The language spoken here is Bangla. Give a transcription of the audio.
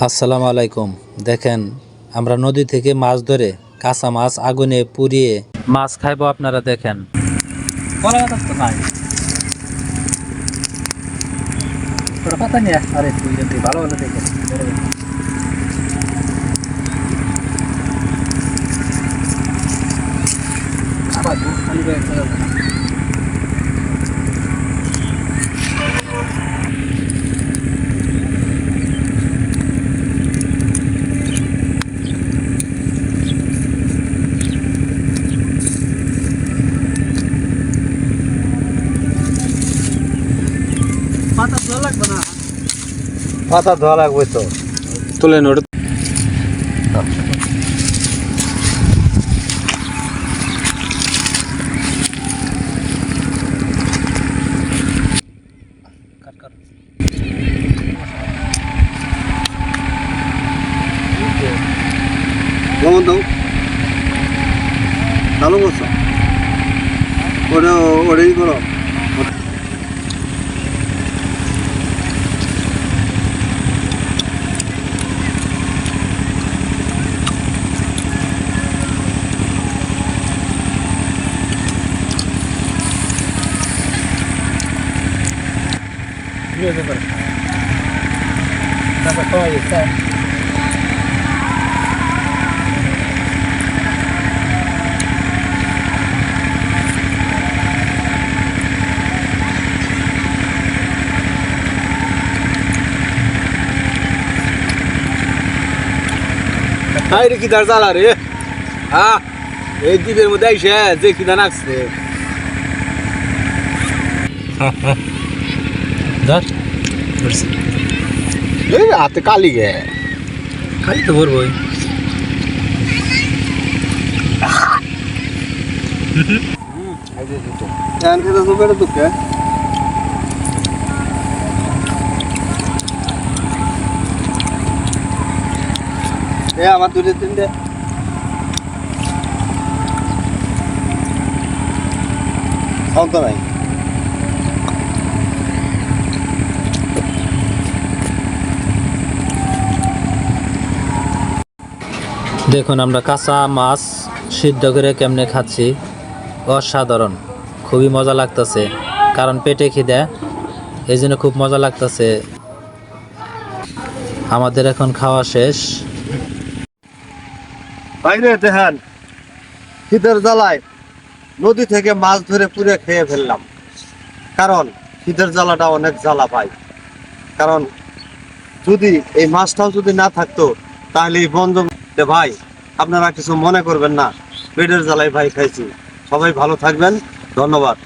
আসসালামু আলাইকুম। দেখেন আমরা নদী থেকে মাছ ধরে কাঁচা মাছ আগুনে পুড়িয়ে মাছ খাইবো, আপনারা দেখেন। পাতা নিয়ে আরে ভালো ভালো দেখেন। পাতা ধোয়া লাগবে তো, তুলে নোট। লবণ দাও, ভালো করছো। ওটাই করো। হাই রে, কি দার জ্বালা রে। হ্যাঁ, এই দ্বীপের মধ্যে আইসে যে কিনা নাচছে। হাতে কালি গে, খালি তো ভরবই। আমার দুটো তিনটে তো নাই। দেখুন আমরা কাঁচা মাছ সিদ্ধ করে কেমনে খাচ্ছি, অসাধারণ, খুবই মজা লাগতেছে। কারণ পেটে খিদে, এই জন্য খুব মজা লাগতেছে। আমাদের এখন খাওয়া শেষ। বাইরে দেখেন, শীতের জ্বালায় নদী থেকে মাছ ধরে পুড়ে খেয়ে ফেললাম। কারণ শীতের জ্বালাটা অনেক জ্বালা পাই। কারণ যদি এই মাছটাও যদি না থাকতো তাহলে এই বন জঙ্গলে ভাই আপনারা কিছু মনে করবেন না, পেটের জ্বালায় ভাই খাইছি। সবাই ভালো থাকবেন, ধন্যবাদ।